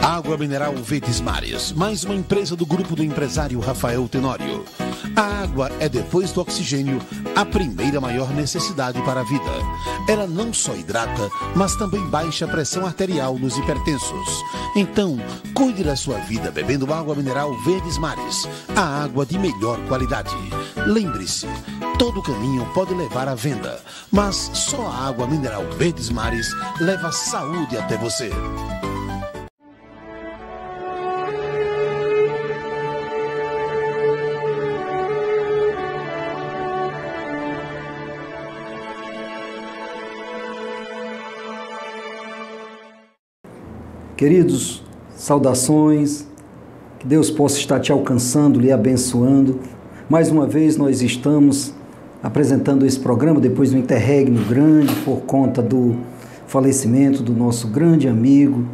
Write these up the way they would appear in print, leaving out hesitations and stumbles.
Água mineral Verdes Mares, mais uma empresa do grupo do empresário Rafael Tenório. A água é, depois do oxigênio, a primeira maior necessidade para a vida. Ela não só hidrata, mas também baixa a pressão arterial nos hipertensos. Então, cuide da sua vida bebendo água mineral Verdes Mares, a água de melhor qualidade. Lembre-se, todo caminho pode levar à venda, mas só a água mineral Verdes Mares leva saúde até você. Queridos, saudações, que Deus possa estar te alcançando, lhe abençoando. Mais uma vez nós estamos apresentando esse programa depois de um interregno grande por conta do falecimento do nosso grande amigo,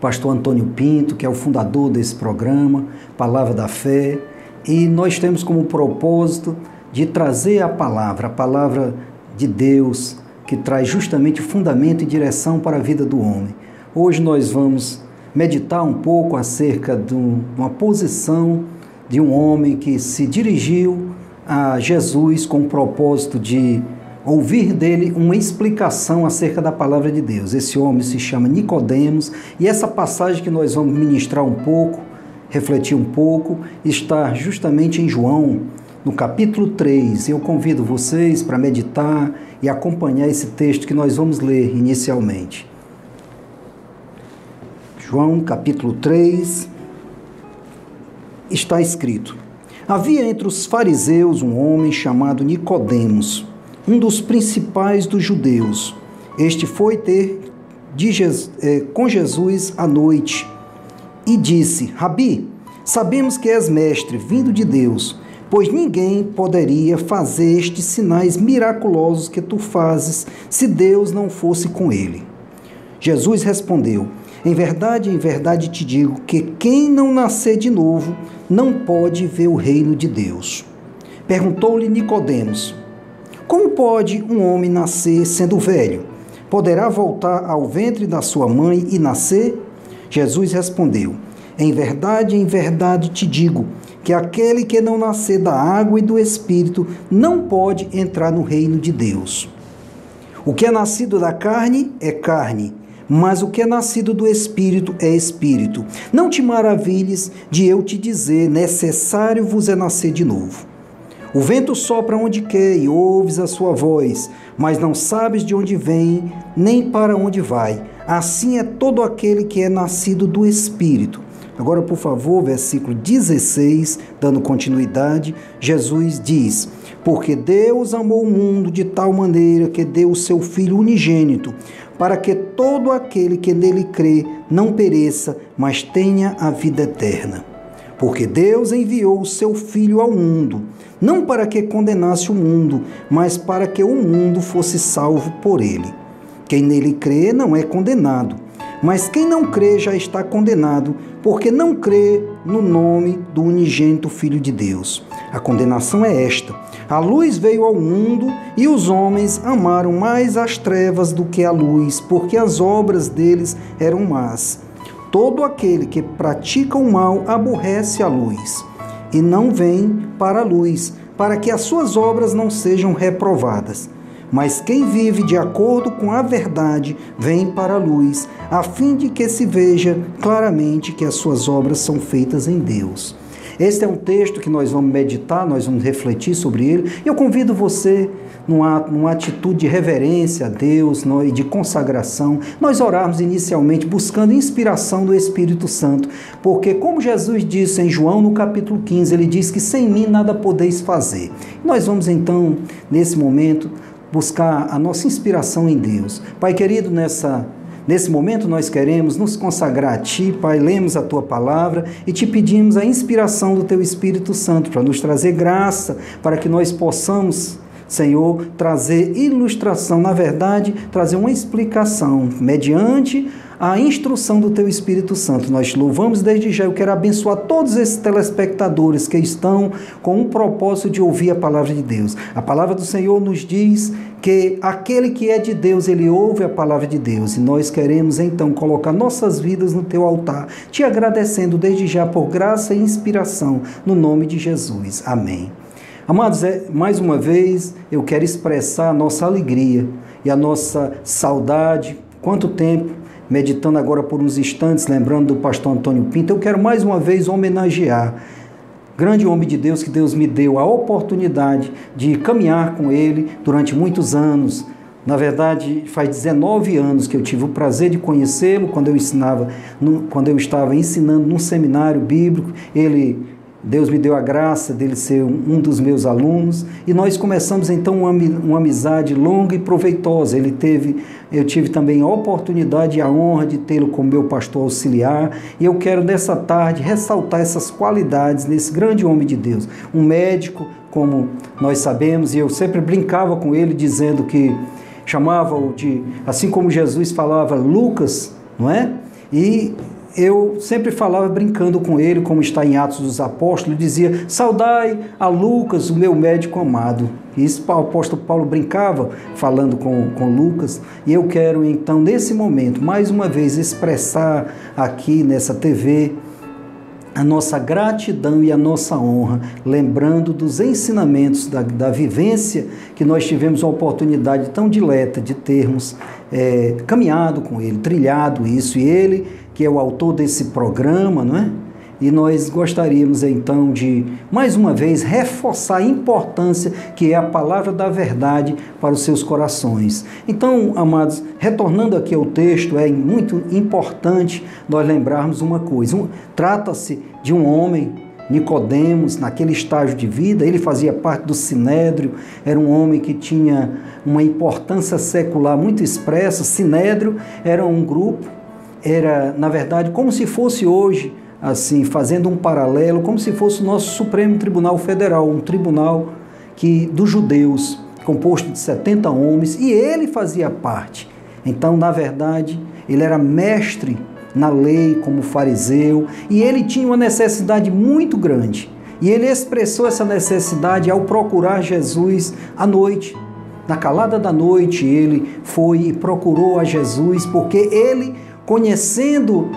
pastor Antônio Pinto, que é o fundador desse programa, Palavra da Fé. E nós temos como propósito de trazer a palavra de Deus, que traz justamente fundamento e direção para a vida do homem. Hoje nós vamos meditar um pouco acerca de uma posição de um homem que se dirigiu a Jesus com o propósito de ouvir dele uma explicação acerca da palavra de Deus. Esse homem se chama Nicodemos e essa passagem que nós vamos ministrar um pouco, refletir um pouco, está justamente em João, no capítulo 3. Eu convido vocês para meditar e acompanhar esse texto que nós vamos ler inicialmente. João, capítulo 3, está escrito: Havia entre os fariseus um homem chamado Nicodemos, um dos principais dos judeus. Este foi ter com Jesus à noite e disse: Rabi, sabemos que és mestre, vindo de Deus, pois ninguém poderia fazer estes sinais miraculosos que tu fazes se Deus não fosse com ele. Jesus respondeu: em verdade te digo que quem não nascer de novo não pode ver o reino de Deus. Perguntou-lhe Nicodemos: como pode um homem nascer sendo velho? Poderá voltar ao ventre da sua mãe e nascer? Jesus respondeu: em verdade te digo que aquele que não nascer da água e do Espírito não pode entrar no reino de Deus. O que é nascido da carne é carne, mas o que é nascido do Espírito é Espírito. Não te maravilhes de eu te dizer, necessário vos é nascer de novo. O vento sopra onde quer e ouves a sua voz, mas não sabes de onde vem, nem para onde vai. Assim é todo aquele que é nascido do Espírito. Agora, por favor, versículo 16, dando continuidade, Jesus diz: porque Deus amou o mundo de tal maneira que deu o seu Filho unigênito, para que todo aquele que nele crê não pereça, mas tenha a vida eterna. Porque Deus enviou o seu Filho ao mundo, não para que condenasse o mundo, mas para que o mundo fosse salvo por ele. Quem nele crê não é condenado, mas quem não crê já está condenado, porque não crê no nome do unigênito Filho de Deus. A condenação é esta: a luz veio ao mundo e os homens amaram mais as trevas do que a luz, porque as obras deles eram más. Todo aquele que pratica o mal aborrece a luz e não vem para a luz, para que as suas obras não sejam reprovadas. Mas quem vive de acordo com a verdade vem para a luz, a fim de que se veja claramente que as suas obras são feitas em Deus. Este é um texto que nós vamos meditar, nós vamos refletir sobre ele. Eu convido você, numa atitude de reverência a Deus e de consagração, nós orarmos inicialmente buscando inspiração do Espírito Santo. Porque, como Jesus disse em João, no capítulo 15, ele diz que sem mim nada podeis fazer. Nós vamos então, nesse momento, buscar a nossa inspiração em Deus. Pai querido, nesse momento nós queremos nos consagrar a Ti, Pai, lemos a Tua palavra e Te pedimos a inspiração do Teu Espírito Santo para nos trazer graça, para que nós possamos, Senhor, trazer ilustração, na verdade, trazer uma explicação mediante a instrução do Teu Espírito Santo. Nós te louvamos desde já. Eu quero abençoar todos esses telespectadores que estão com um propósito de ouvir a palavra de Deus. A palavra do Senhor nos diz que aquele que é de Deus, ele ouve a palavra de Deus. E nós queremos então colocar nossas vidas no Teu altar, te agradecendo desde já por graça e inspiração, no nome de Jesus. Amém. Amados, mais uma vez eu quero expressar a nossa alegria e a nossa saudade. Quanto tempo, meditando agora por uns instantes, lembrando do pastor Antônio Pinto, eu quero mais uma vez homenagear grande homem de Deus, que Deus me deu a oportunidade de caminhar com ele durante muitos anos. Na verdade, faz 19 anos que eu tive o prazer de conhecê-lo, quando eu estava ensinando num seminário bíblico. Deus me deu a graça dele ser um dos meus alunos, e nós começamos então uma amizade longa e proveitosa. Eu tive também a oportunidade e a honra de tê-lo como meu pastor auxiliar, e eu quero nessa tarde ressaltar essas qualidades nesse grande homem de Deus. Um médico, como nós sabemos, e eu sempre brincava com ele dizendo que chamava-o de, assim como Jesus falava, Lucas, não é? E eu sempre falava brincando com ele, como está em Atos dos Apóstolos, dizia: saudai a Lucas, o meu médico amado. E isso o apóstolo Paulo brincava falando com Lucas. E eu quero então, nesse momento, mais uma vez expressar aqui nessa TV a nossa gratidão e a nossa honra, lembrando dos ensinamentos da vivência que nós tivemos a oportunidade tão dileta de termos caminhado com ele, trilhado isso, e ele que é o autor desse programa, não é? E nós gostaríamos então de, mais uma vez, reforçar a importância que é a palavra da verdade para os seus corações. Então, amados, retornando aqui ao texto, é muito importante nós lembrarmos uma coisa. Trata-se de um homem, Nicodemos, naquele estágio de vida. Ele fazia parte do Sinédrio, era um homem que tinha uma importância secular muito expressa. Sinédrio era um grupo, era, na verdade, como se fosse hoje, assim, fazendo um paralelo, como se fosse o nosso Supremo Tribunal Federal, um tribunal dos judeus, composto de 70 homens, e ele fazia parte. Então, na verdade, ele era mestre na lei como fariseu, e ele tinha uma necessidade muito grande. E ele expressou essa necessidade ao procurar Jesus à noite. Na calada da noite, ele foi e procurou a Jesus, porque ele, conhecendo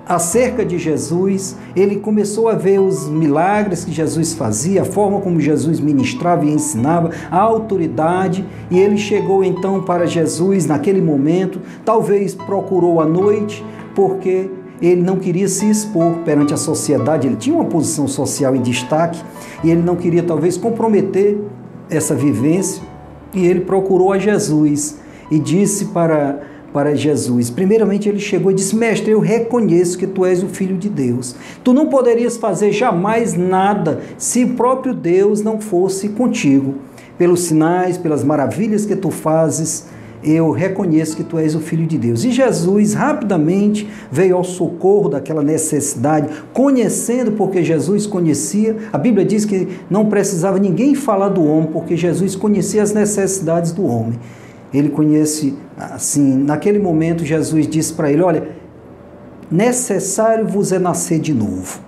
acerca de Jesus, ele começou a ver os milagres que Jesus fazia, a forma como Jesus ministrava e ensinava, a autoridade, e ele chegou então para Jesus naquele momento. Talvez procurou à noite, porque ele não queria se expor perante a sociedade, ele tinha uma posição social em destaque, e ele não queria talvez comprometer essa vivência, e ele procurou a Jesus, e disse para Jesus. Primeiramente ele chegou e disse: mestre, eu reconheço que tu és o Filho de Deus. Tu não poderias fazer jamais nada se o próprio Deus não fosse contigo. Pelos sinais, pelas maravilhas que tu fazes, eu reconheço que tu és o Filho de Deus. E Jesus rapidamente veio ao socorro daquela necessidade, conhecendo, porque Jesus conhecia. A Bíblia diz que não precisava ninguém falar do homem, porque Jesus conhecia as necessidades do homem. Ele conhece, assim, naquele momento Jesus disse para ele: olha, necessário vos é nascer de novo,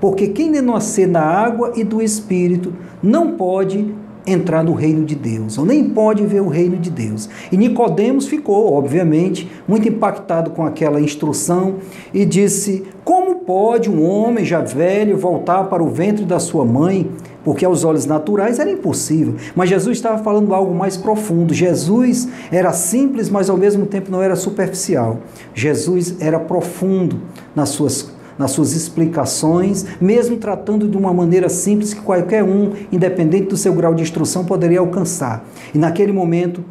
porque quem não nascer da água e do Espírito não pode entrar no reino de Deus, ou nem pode ver o reino de Deus. E Nicodemos ficou, obviamente, muito impactado com aquela instrução e disse: como pode um homem já velho voltar para o ventre da sua mãe? Porque aos olhos naturais era impossível. Mas Jesus estava falando algo mais profundo. Jesus era simples, mas ao mesmo tempo não era superficial. Jesus era profundo nas suas explicações, mesmo tratando de uma maneira simples que qualquer um, independente do seu grau de instrução, poderia alcançar. E naquele momento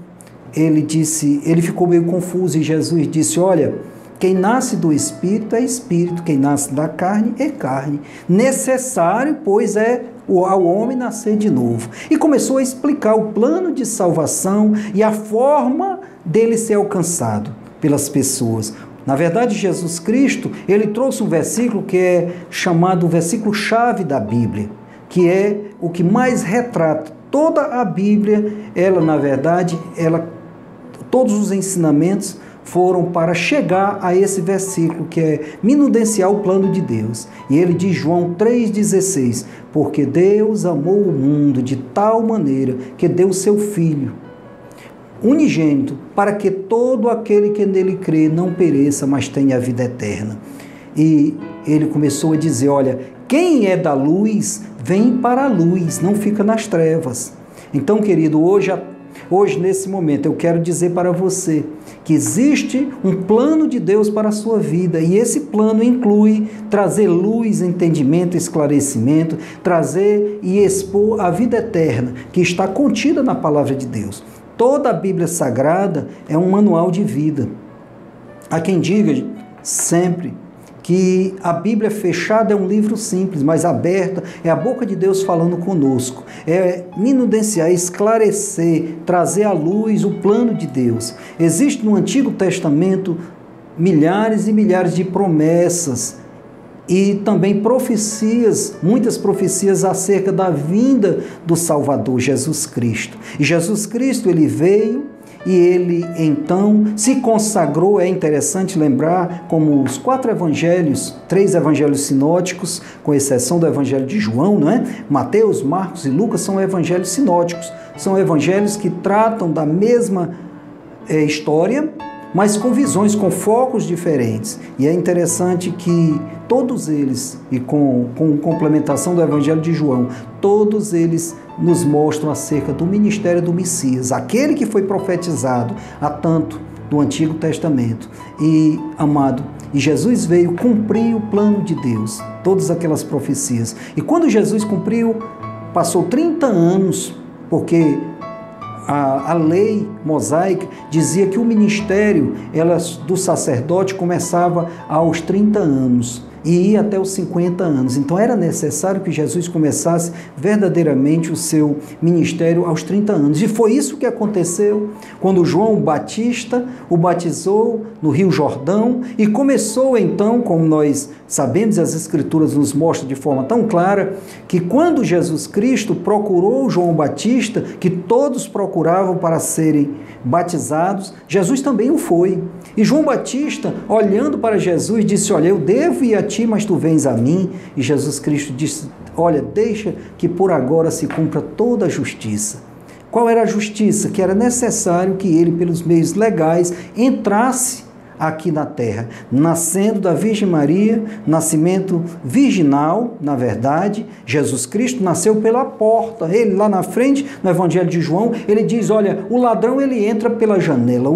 ele ficou meio confuso, e Jesus disse: olha, quem nasce do Espírito é Espírito, quem nasce da carne é carne. Necessário, pois, é ao homem nascer de novo. E começou a explicar o plano de salvação e a forma dele ser alcançado pelas pessoas. Na verdade, Jesus Cristo, ele trouxe um versículo que é chamado o versículo-chave da Bíblia, que é o que mais retrata toda a Bíblia. Ela, na verdade, todos os ensinamentos foram para chegar a esse versículo que é minudenciar o plano de Deus. E ele diz, João 3,16, porque Deus amou o mundo de tal maneira que deu o seu Filho unigênito, para que todo aquele que nele crê não pereça, mas tenha a vida eterna. E ele começou a dizer, olha, quem é da luz, vem para a luz, não fica nas trevas. Então, querido, hoje nesse momento, eu quero dizer para você que existe um plano de Deus para a sua vida, e esse plano inclui trazer luz, entendimento, esclarecimento, trazer e expor a vida eterna, que está contida na palavra de Deus. Toda a Bíblia Sagrada é um manual de vida. Há quem diga sempre que a Bíblia fechada é um livro simples, mas aberta é a boca de Deus falando conosco. É minudenciar, esclarecer, trazer à luz o plano de Deus. Existe no Antigo Testamento milhares e milhares de promessas e também profecias, muitas profecias acerca da vinda do Salvador, Jesus Cristo. E Jesus Cristo, ele veio e ele então se consagrou. É interessante lembrar como os 4 evangelhos, 3 evangelhos sinóticos, com exceção do evangelho de João, não é? Mateus, Marcos e Lucas são evangelhos sinóticos, são evangelhos que tratam da mesma história, mas com visões, com focos diferentes. E é interessante que todos eles, e com complementação do Evangelho de João, todos eles nos mostram acerca do ministério do Messias, aquele que foi profetizado há tanto do Antigo Testamento. E, amado, e Jesus veio cumprir o plano de Deus, todas aquelas profecias. E quando Jesus cumpriu, passou 30 anos, porque a lei mosaica dizia que o ministério do sacerdote começava aos 30 anos e ia até os 50 anos. Então era necessário que Jesus começasse verdadeiramente o seu ministério aos 30 anos. E foi isso que aconteceu quando João Batista o batizou no Rio Jordão e começou então, como nós sabemos, as Escrituras nos mostram de forma tão clara, que quando Jesus Cristo procurou João Batista, que todos procuravam para serem batizados, Jesus também o foi. E João Batista, olhando para Jesus, disse, olha, eu devo ir a ti, mas tu vens a mim. E Jesus Cristo disse, olha, deixa que por agora se cumpra toda a justiça. Qual era a justiça? Que era necessário que ele, pelos meios legais, entrasse aqui na terra, nascendo da Virgem Maria, nascimento virginal, na verdade. Jesus Cristo nasceu pela porta. Ele lá na frente, no Evangelho de João, ele diz, olha, o ladrão ele entra pela janela,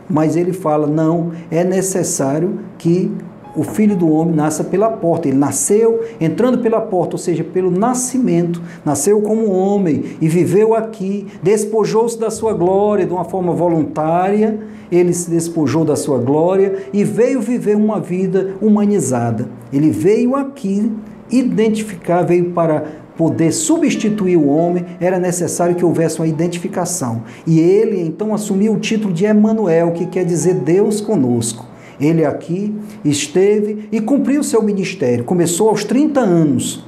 mas ele fala, não, é necessário que o Filho do Homem nasça pela porta. Ele nasceu entrando pela porta, ou seja, pelo nascimento, nasceu como homem e viveu aqui, despojou-se da sua glória de uma forma voluntária. Ele se despojou da sua glória e veio viver uma vida humanizada. Ele veio aqui identificar, veio para poder substituir o homem. Era necessário que houvesse uma identificação. E ele então assumiu o título de Emanuel, que quer dizer Deus conosco. Ele aqui esteve e cumpriu o seu ministério. Começou aos 30 anos.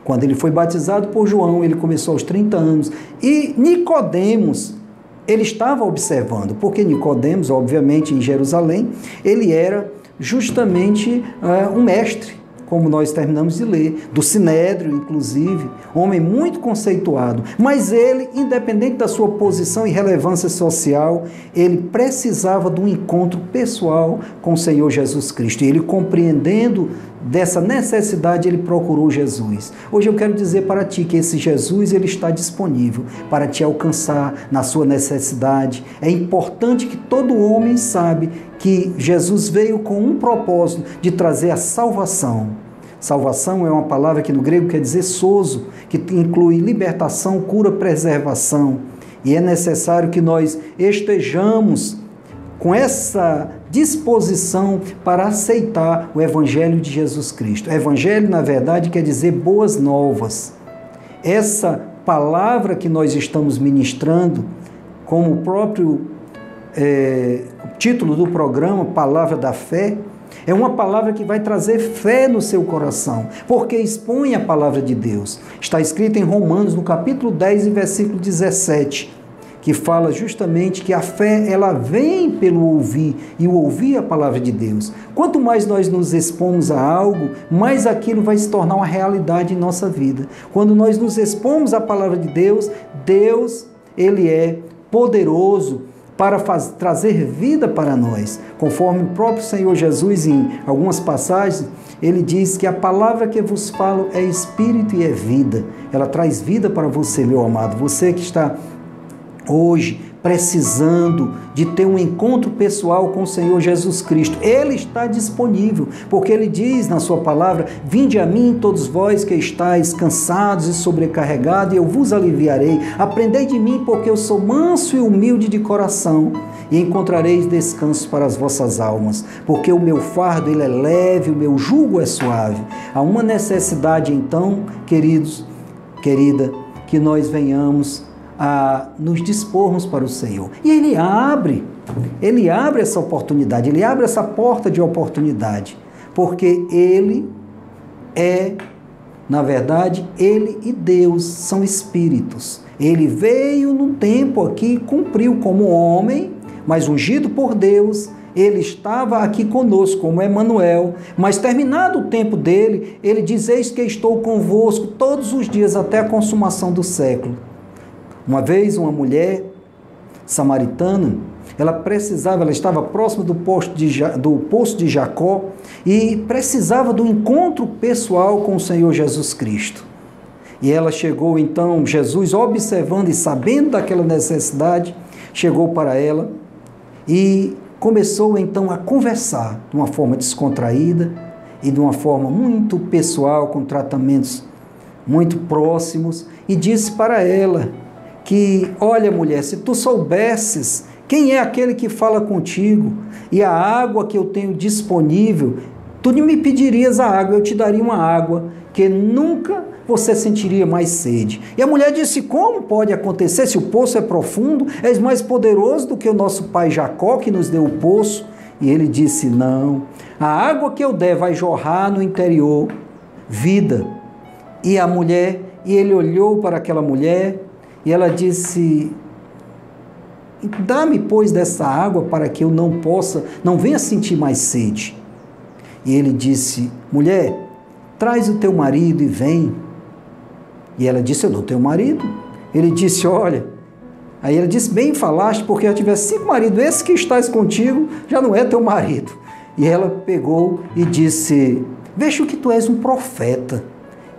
Quando ele foi batizado por João, ele começou aos 30 anos. E Nicodemos, ele estava observando, porque Nicodemos, obviamente, em Jerusalém, ele era justamente um mestre, como nós terminamos de ler, do Sinédrio, inclusive, homem muito conceituado. Mas ele, independente da sua posição e relevância social, ele precisava de um encontro pessoal com o Senhor Jesus Cristo. E ele, compreendendo dessa necessidade, ele procurou Jesus. Hoje eu quero dizer para ti que esse Jesus, ele está disponível para te alcançar na sua necessidade. É importante que todo homem saiba que Jesus veio com um propósito de trazer a salvação. Salvação é uma palavra que no grego quer dizer sozo, que inclui libertação, cura, preservação. E é necessário que nós estejamos com essa disposição para aceitar o Evangelho de Jesus Cristo. O Evangelho, na verdade, quer dizer boas novas. Essa palavra que nós estamos ministrando, como o próprio título do programa, Palavra da Fé, é uma palavra que vai trazer fé no seu coração, porque expõe a palavra de Deus. Está escrito em Romanos, no capítulo 10 e versículo 17, que fala justamente que a fé, ela vem pelo ouvir, e o ouvir a palavra de Deus. Quanto mais nós nos expomos a algo, mais aquilo vai se tornar uma realidade em nossa vida. Quando nós nos expomos à palavra de Deus, Deus, Ele é poderoso para trazer vida para nós. Conforme o próprio Senhor Jesus, em algumas passagens, Ele diz que a palavra que vos falo é espírito e é vida. Ela traz vida para você, meu amado. Você que está hoje precisando de ter um encontro pessoal com o Senhor Jesus Cristo, Ele está disponível, porque Ele diz na sua palavra: vinde a mim todos vós que estáis cansados e sobrecarregados, e eu vos aliviarei. Aprendei de mim, porque eu sou manso e humilde de coração, e encontrareis descanso para as vossas almas, porque o meu fardo ele é leve, o meu jugo é suave. Há uma necessidade então, queridos, querida, que nós venhamos a nos dispormos para o Senhor. E Ele abre essa oportunidade, Ele abre essa porta de oportunidade, porque Ele é, na verdade, Ele e Deus são espíritos. Ele veio num tempo aqui, cumpriu como homem, mas ungido por Deus. Ele estava aqui conosco como Emanuel, mas terminado o tempo dele, Ele diz: eis que estou convosco todos os dias até a consumação do século. Uma vez uma mulher samaritana, ela estava próxima do poço de Jacó e precisava do encontro pessoal com o Senhor Jesus Cristo. E ela chegou então, Jesus observando e sabendo daquela necessidade, chegou para ela e começou então a conversar de uma forma descontraída e de uma forma muito pessoal, com tratamentos muito próximos, e disse para ela que: olha, mulher, se tu soubesses quem é aquele que fala contigo e a água que eu tenho disponível, tu me pedirias a água, eu te daria uma água que nunca você sentiria mais sede. E a mulher disse: como pode acontecer? Se o poço é profundo, és mais poderoso do que o nosso pai Jacó, que nos deu o poço. E ele disse: não, a água que eu der vai jorrar no interior vida. E ele olhou para aquela mulher e ela disse: dá-me, pois, dessa água para que eu não venha sentir mais sede. E ele disse: mulher, traz o teu marido e vem. E ela disse: eu não tenho marido. Ele disse: olha. Aí ela disse: bem falaste, porque eu tivesse 5 maridos, esse que estás contigo já não é teu marido. E ela pegou e disse: vejo que tu és um profeta.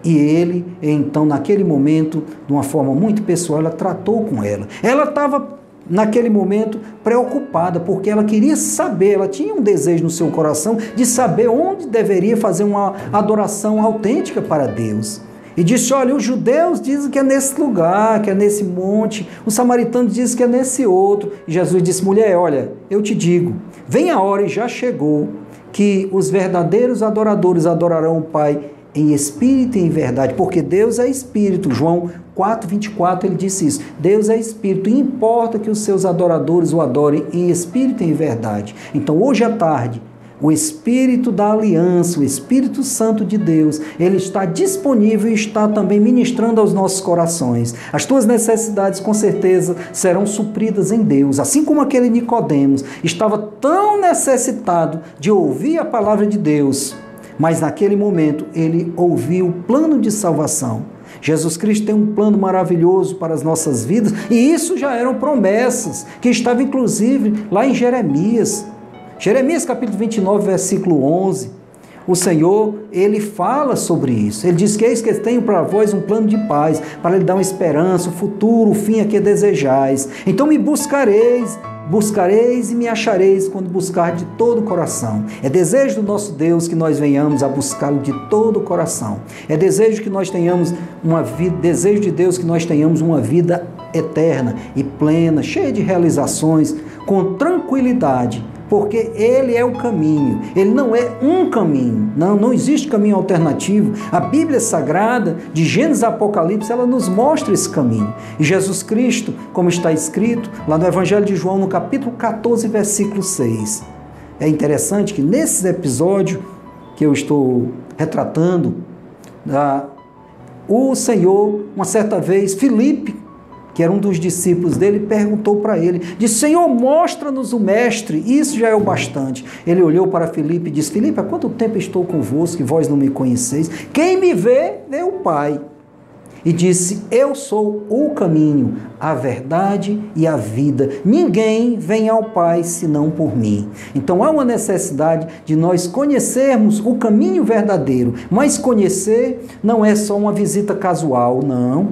E ele, então, naquele momento, de uma forma muito pessoal, ela tratou com ela. Ela estava, naquele momento, preocupada, porque ela queria saber, ela tinha um desejo no seu coração de saber onde deveria fazer uma adoração autêntica para Deus. E disse: olha, os judeus dizem que é nesse lugar, que é nesse monte, os samaritanos dizem que é nesse outro. E Jesus disse: mulher, olha, eu te digo, vem a hora, e já chegou, que os verdadeiros adoradores adorarão o Pai em espírito e em verdade, porque Deus é espírito. João 4:24, ele disse isso: Deus é espírito, e importa que os seus adoradores o adorem em espírito e em verdade. Então, hoje à tarde, o Espírito da Aliança, o Espírito Santo de Deus, ele está disponível e está também ministrando aos nossos corações. As tuas necessidades, com certeza, serão supridas em Deus. Assim como aquele Nicodemos estava tão necessitado de ouvir a palavra de Deus, mas naquele momento ele ouviu o plano de salvação. Jesus Cristo tem um plano maravilhoso para as nossas vidas, e isso já eram promessas que estavam inclusive lá em Jeremias. Jeremias capítulo 29, versículo 11. O Senhor, ele fala sobre isso. Ele diz que: eis que tenho para vós um plano de paz, para lhe dar uma esperança, o futuro, o fim a que desejais. Então me buscareis e me achareis quando buscar de todo o coração. É desejo do nosso Deus que nós venhamos a buscá-lo de todo o coração. É desejo que nós tenhamos desejo de Deus que nós tenhamos uma vida eterna e plena, cheia de realizações, com tranquilidade, porque Ele é o caminho. Ele não é um caminho, não existe caminho alternativo. A Bíblia Sagrada, de Gênesis a Apocalipse, ela nos mostra esse caminho. E Jesus Cristo, como está escrito lá no Evangelho de João, no capítulo 14, versículo 6. É interessante que nesse episódio que eu estou retratando, o Senhor, uma certa vez, Filipe, que era um dos discípulos dele, perguntou para ele, disse: Senhor, mostra-nos o mestre, isso já é o bastante. Ele olhou para Filipe e disse: Filipe, há quanto tempo estou convosco e vós não me conheceis? Quem me vê, vê o Pai. E disse: eu sou o caminho, a verdade e a vida. Ninguém vem ao Pai senão por mim. Então há uma necessidade de nós conhecermos o caminho verdadeiro. Mas conhecer não é só uma visita casual, não.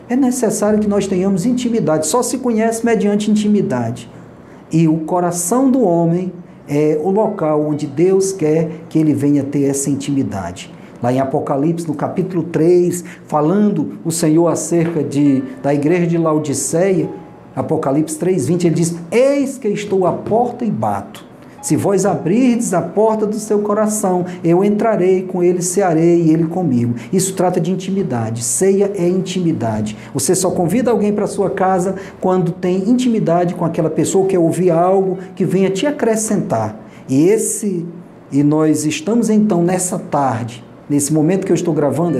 É necessário que nós tenhamos intimidade. Só se conhece mediante intimidade. E o coração do homem é o local onde Deus quer que ele venha ter essa intimidade. Lá em Apocalipse, no capítulo 3, falando o Senhor acerca da igreja de Laodiceia, Apocalipse 3:20, ele diz: eis que estou à porta e bato. Se vós abrirdes a porta do seu coração, eu entrarei, com ele cearei e ele comigo. Isso trata de intimidade. Ceia é intimidade. Você só convida alguém para a sua casa quando tem intimidade com aquela pessoa, quer ouvir algo que venha te acrescentar. E nós estamos então nessa tarde, nesse momento que eu estou gravando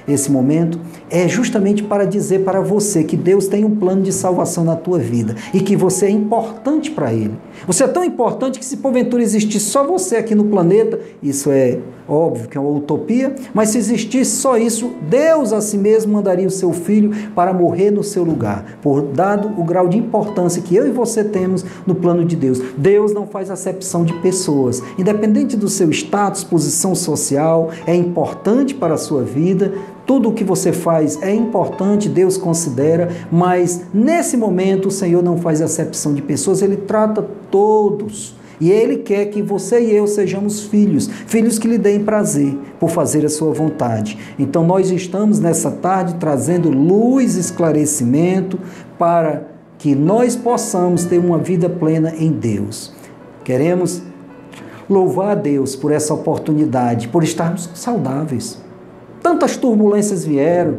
esse momento, é justamente para dizer para você que Deus tem um plano de salvação na tua vida e que você é importante para Ele. Você é tão importante que, se porventura existisse só você aqui no planeta, isso é óbvio que é uma utopia, mas se existisse só isso, Deus a si mesmo mandaria o seu Filho para morrer no seu lugar, por dado o grau de importância que eu e você temos no plano de Deus. Deus não faz acepção de pessoas, independente do seu status, posição social, é importante para a sua vida. Tudo o que você faz é importante, Deus considera, mas nesse momento o Senhor não faz acepção de pessoas, Ele trata todos. E Ele quer que você e eu sejamos filhos que lhe deem prazer por fazer a sua vontade. Então nós estamos nessa tarde trazendo luz e esclarecimento para que nós possamos ter uma vida plena em Deus. Queremos louvar a Deus por essa oportunidade, por estarmos saudáveis. Tantas turbulências vieram,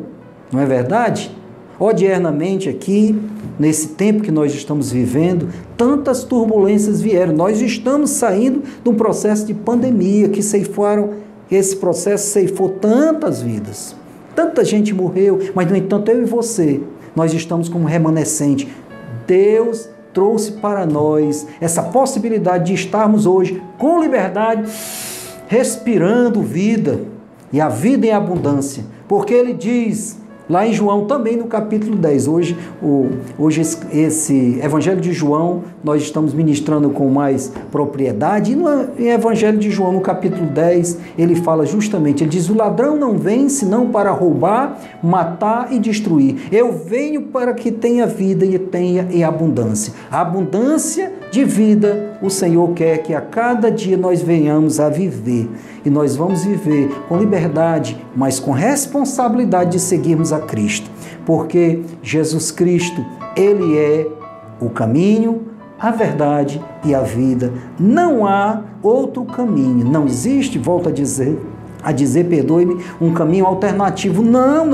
não é verdade? Odiernamente aqui, nesse tempo que nós estamos vivendo, tantas turbulências vieram. Nós estamos saindo de um processo de pandemia esse processo ceifou tantas vidas. Tanta gente morreu, mas no entanto eu e você, nós estamos como remanescente. Deus trouxe para nós essa possibilidade de estarmos hoje com liberdade, respirando vida, e a vida em abundância, porque Ele diz lá em João, também no capítulo 10, hoje esse Evangelho de João, nós estamos ministrando com mais propriedade, e no Evangelho de João, no capítulo 10, ele fala justamente, ele diz: o ladrão não vem senão para roubar, matar e destruir. Eu venho para que tenha vida e tenha em abundância. A abundância de vida, o Senhor quer que a cada dia nós venhamos a viver. E nós vamos viver com liberdade, mas com responsabilidade de seguirmos a Cristo. Porque Jesus Cristo, Ele é o caminho, a verdade e a vida. Não há outro caminho. Não existe, volto a dizer, perdoe-me, um caminho alternativo. Não.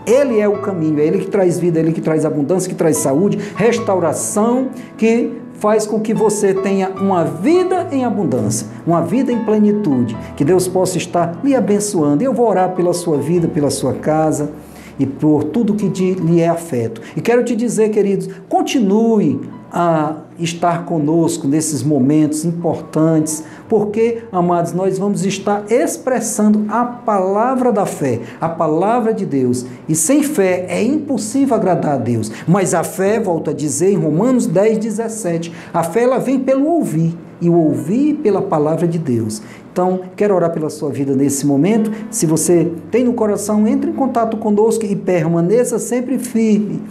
Ele é o caminho, é Ele que traz vida, é Ele que traz abundância, que traz saúde, restauração, que faz com que você tenha uma vida em abundância, uma vida em plenitude, que Deus possa estar lhe abençoando. Eu vou orar pela sua vida, pela sua casa e por tudo que lhe é afeto. E quero te dizer, queridos, continue a estar conosco nesses momentos importantes, porque, amados, nós vamos estar expressando a palavra da fé, a palavra de Deus. E sem fé é impossível agradar a Deus. Mas a fé, volto a dizer, em Romanos 10:17, a fé ela vem pelo ouvir, e o ouvir pela palavra de Deus. Então, quero orar pela sua vida nesse momento. Se você tem no coração, entre em contato conosco e permaneça sempre firme.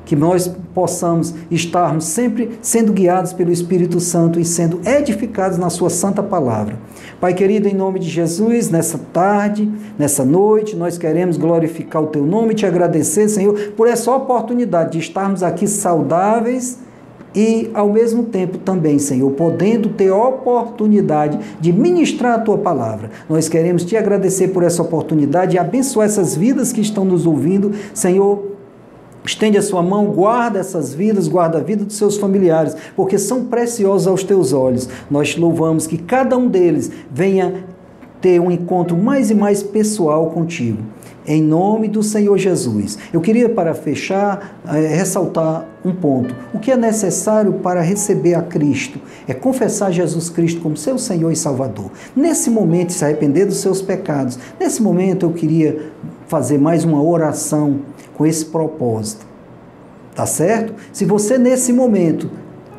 Que nós possamos estarmos sempre sendo guiados pelo Espírito Santo e sendo edificados na sua santa palavra. Pai querido, em nome de Jesus, nessa tarde, nessa noite, nós queremos glorificar o Teu nome e Te agradecer, Senhor, por essa oportunidade de estarmos aqui saudáveis e, ao mesmo tempo, também, Senhor, podendo ter oportunidade de ministrar a Tua palavra. Nós queremos Te agradecer por essa oportunidade e abençoar essas vidas que estão nos ouvindo, Senhor. Estende a sua mão, guarda essas vidas, guarda a vida dos seus familiares, porque são preciosos aos teus olhos. Nós te louvamos que cada um deles venha ter um encontro mais e mais pessoal contigo. em nome do Senhor Jesus. Eu queria, para fechar, ressaltar um ponto. O que é necessário para receber a Cristo é confessar Jesus Cristo como seu Senhor e Salvador. Nesse momento, se arrepender dos seus pecados. Nesse momento, eu queria fazer mais uma oração com esse propósito. Tá certo? Se você, nesse momento,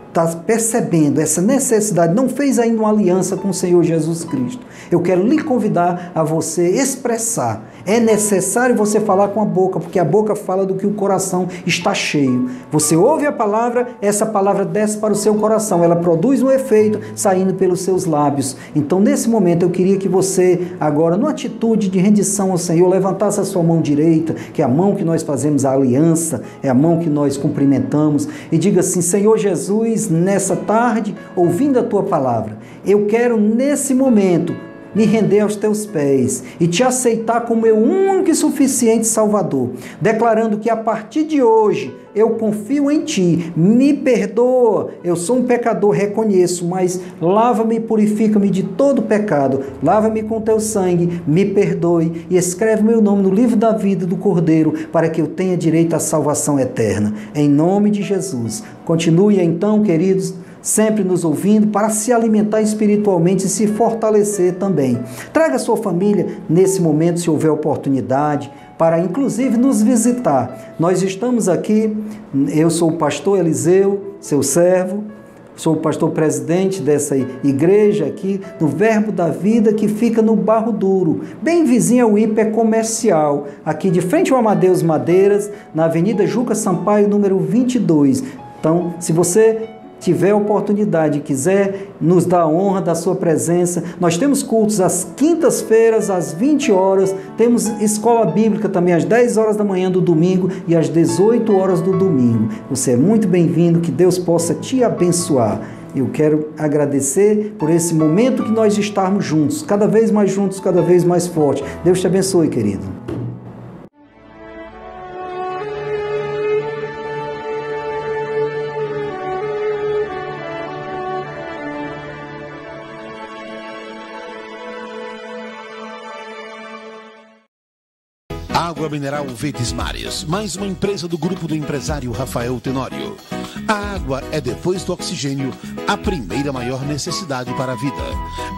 está percebendo essa necessidade, não fez ainda uma aliança com o Senhor Jesus Cristo, eu quero lhe convidar a você expressar. É necessário você falar com a boca, porque a boca fala do que o coração está cheio. Você ouve a palavra, essa palavra desce para o seu coração, ela produz um efeito saindo pelos seus lábios. Então, nesse momento, eu queria que você, agora, numa atitude de rendição ao Senhor, levantasse a sua mão direita, que é a mão que nós fazemos a aliança, é a mão que nós cumprimentamos, e diga assim: Senhor Jesus, nessa tarde, ouvindo a tua palavra, eu quero, nesse momento, me render aos teus pés e te aceitar como meu único e suficiente Salvador, declarando que a partir de hoje eu confio em ti, me perdoa, eu sou um pecador, reconheço, mas lava-me e purifica-me de todo pecado, lava-me com teu sangue, me perdoe e escreve meu nome no livro da vida do Cordeiro, para que eu tenha direito à salvação eterna, em nome de Jesus. Continue então, queridos, sempre nos ouvindo, para se alimentar espiritualmente e se fortalecer também. Traga sua família nesse momento, se houver oportunidade, para inclusive nos visitar. Nós estamos aqui, eu sou o pastor Eliseu, seu servo, sou o pastor presidente dessa igreja aqui, no Verbo da Vida, que fica no Barro Duro, bem vizinho ao hipercomercial, aqui de frente ao Amadeus Madeiras, na Avenida Juca Sampaio, número 22. Então, se você tiver oportunidade e quiser nos dar a honra da sua presença, nós temos cultos às quintas-feiras, às 20 horas, temos escola bíblica também às 10 horas da manhã do domingo e às 18 horas do domingo. Você é muito bem-vindo, que Deus possa te abençoar. Eu quero agradecer por esse momento que nós estarmos juntos, cada vez mais forte. Deus te abençoe, querido. Água mineral Verdes Mares, mais uma empresa do grupo do empresário Rafael Tenório. A água é, depois do oxigênio, a primeira maior necessidade para a vida.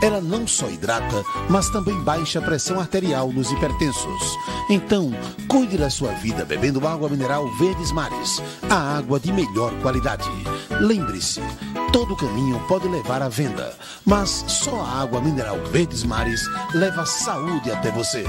Ela não só hidrata, mas também baixa a pressão arterial nos hipertensos. Então, cuide da sua vida bebendo água mineral Verdes Mares, a água de melhor qualidade. Lembre-se, todo caminho pode levar à venda, mas só a água mineral Verdes Mares leva saúde até você.